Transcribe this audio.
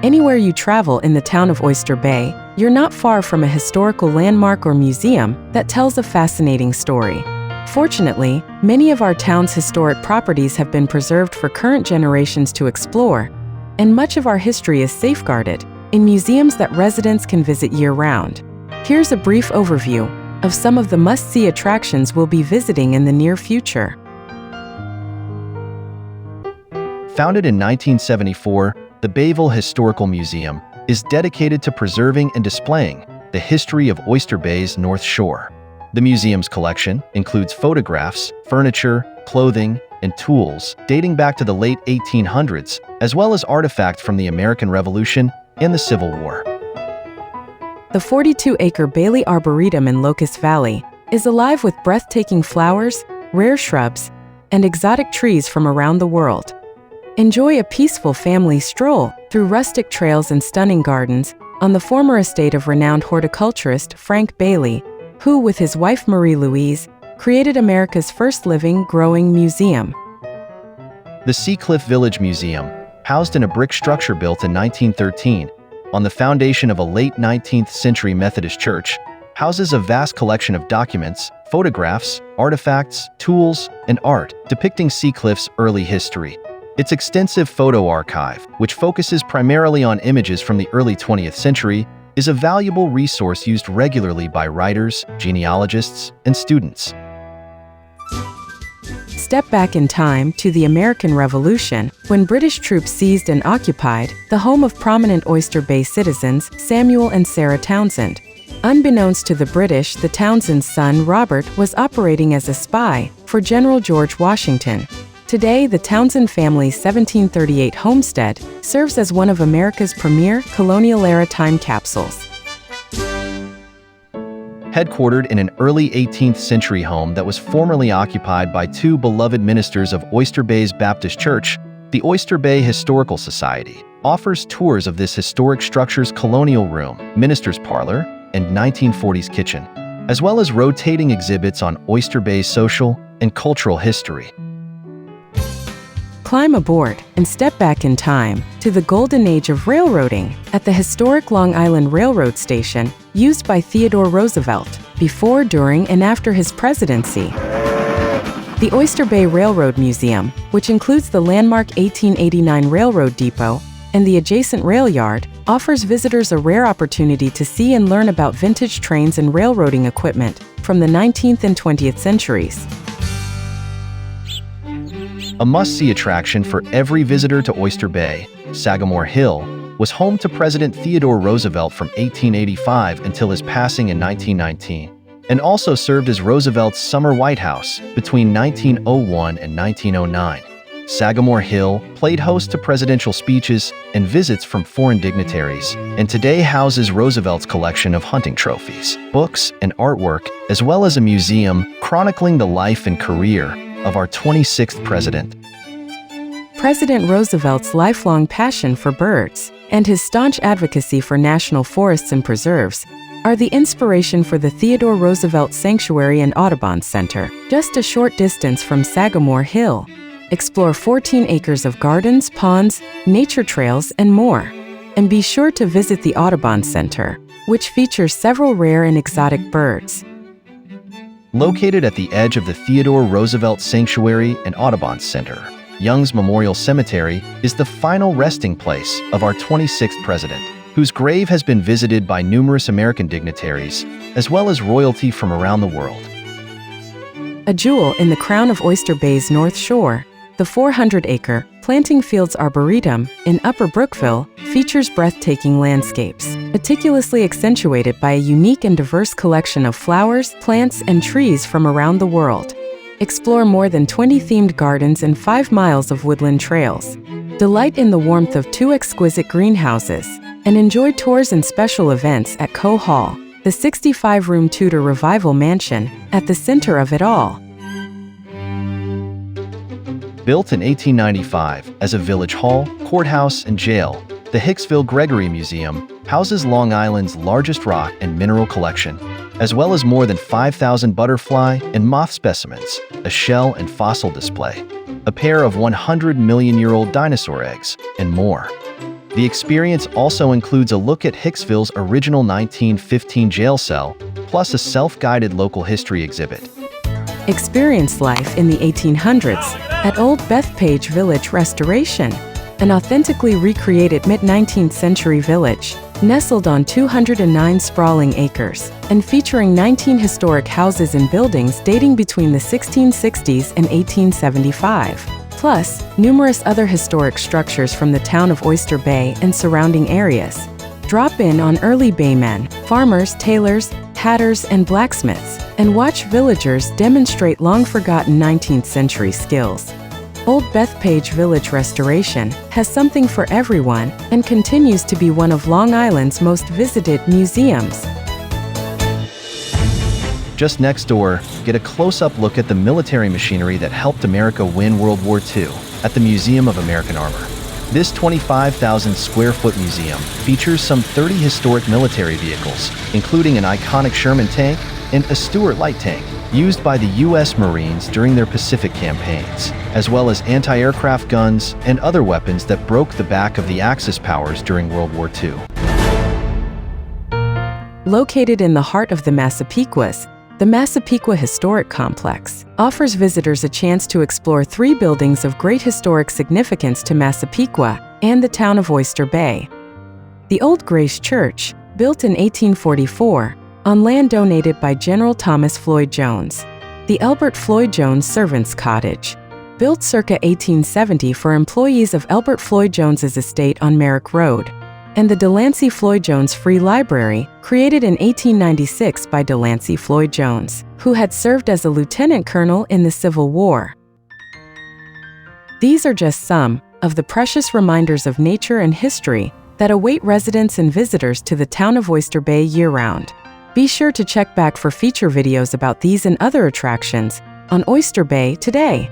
Anywhere you travel in the town of Oyster Bay, you're not far from a historical landmark or museum that tells a fascinating story. Fortunately, many of our town's historic properties have been preserved for current generations to explore, and much of our history is safeguarded in museums that residents can visit year-round. Here's a brief overview of some of the must-see attractions we'll be visiting in the near future. Founded in 1974, the Bayville Historical Museum is dedicated to preserving and displaying the history of Oyster Bay's North Shore. The museum's collection includes photographs, furniture, clothing, and tools dating back to the late 1800s, as well as artifacts from the American Revolution and the Civil War. The 42-acre Bailey Arboretum in Locust Valley is alive with breathtaking flowers, rare shrubs, and exotic trees from around the world. Enjoy a peaceful family stroll through rustic trails and stunning gardens on the former estate of renowned horticulturist Frank Bailey, who, with his wife Marie-Louise, created America's first living, growing museum. The Seacliff Village Museum, housed in a brick structure built in 1913 on the foundation of a late 19th century Methodist church, houses a vast collection of documents, photographs, artifacts, tools, and art depicting Seacliff's early history. Its extensive photo archive, which focuses primarily on images from the early 20th century, is a valuable resource used regularly by writers, genealogists, and students. Step back in time to the American Revolution, when British troops seized and occupied the home of prominent Oyster Bay citizens Samuel and Sarah Townsend. Unbeknownst to the British, the Townsend's son Robert was operating as a spy for General George Washington. Today, the Townsend family's 1738 homestead serves as one of America's premier colonial-era time capsules. Headquartered in an early 18th century home that was formerly occupied by two beloved ministers of Oyster Bay's Baptist Church, the Oyster Bay Historical Society offers tours of this historic structure's colonial room, minister's parlor, and 1940s kitchen, as well as rotating exhibits on Oyster Bay's social and cultural history. Climb aboard and step back in time to the golden age of railroading at the historic Long Island Railroad Station used by Theodore Roosevelt before, during, and after his presidency. The Oyster Bay Railroad Museum, which includes the landmark 1889 Railroad Depot and the adjacent rail yard, offers visitors a rare opportunity to see and learn about vintage trains and railroading equipment from the 19th and 20th centuries. A must-see attraction for every visitor to Oyster Bay, Sagamore Hill was home to President Theodore Roosevelt from 1885 until his passing in 1919, and also served as Roosevelt's summer White House between 1901 and 1909. Sagamore Hill played host to presidential speeches and visits from foreign dignitaries, and today houses Roosevelt's collection of hunting trophies, books, and artwork, as well as a museum chronicling the life and career of our 26th president. President Roosevelt's lifelong passion for birds and his staunch advocacy for national forests and preserves are the inspiration for the Theodore Roosevelt Sanctuary and Audubon Center, just a short distance from Sagamore Hill. Explore 14 acres of gardens, ponds, nature trails, and more. And be sure to visit the Audubon Center, which features several rare and exotic birds. Located at the edge of the Theodore Roosevelt Sanctuary and Audubon Center, Young's Memorial Cemetery is the final resting place of our 26th president, whose grave has been visited by numerous American dignitaries, as well as royalty from around the world. A jewel in the crown of Oyster Bay's North Shore, the 400-acre Planting Fields Arboretum in Upper Brookville features breathtaking landscapes, meticulously accentuated by a unique and diverse collection of flowers, plants, and trees from around the world. Explore more than 20 themed gardens and 5 miles of woodland trails. Delight in the warmth of 2 exquisite greenhouses, and enjoy tours and special events at Coe Hall, the 65-room Tudor Revival mansion at the center of it all. Built in 1895 as a village hall, courthouse, and jail, the Hicksville Gregory Museum houses Long Island's largest rock and mineral collection, as well as more than 5,000 butterfly and moth specimens, a shell and fossil display, a pair of 100-million-year-old dinosaur eggs, and more. The experience also includes a look at Hicksville's original 1915 jail cell, plus a self-guided local history exhibit. Experience life in the 1800s at Old Bethpage Village Restoration, an authentically recreated mid-19th century village, nestled on 209 sprawling acres, and featuring 19 historic houses and buildings dating between the 1660s and 1875. Plus, numerous other historic structures from the town of Oyster Bay and surrounding areas. Drop in on early baymen, farmers, tailors, hatters, and blacksmiths, and watch villagers demonstrate long-forgotten 19th century skills. Old Bethpage Village Restoration has something for everyone and continues to be one of Long Island's most visited museums. Just next door, get a close-up look at the military machinery that helped America win World War II at the Museum of American Armor. This 25,000 square foot museum features some 30 historic military vehicles, including an iconic Sherman tank and a Stuart light tank, used by the U.S. Marines during their Pacific campaigns, as well as anti-aircraft guns and other weapons that broke the back of the Axis powers during World War II. Located in the heart of the Massapequas, the Massapequa Historic Complex offers visitors a chance to explore 3 buildings of great historic significance to Massapequa and the town of Oyster Bay. The Old Grace Church, built in 1844, on land donated by General Thomas Floyd Jones. The Elbert Floyd Jones Servants' Cottage, built circa 1870 for employees of Elbert Floyd Jones's estate on Merrick Road. And the Delancey Floyd Jones Free Library, created in 1896 by Delancey Floyd Jones, who had served as a lieutenant colonel in the Civil War. These are just some of the precious reminders of nature and history that await residents and visitors to the town of Oyster Bay year-round. Be sure to check back for feature videos about these and other attractions on Oyster Bay today.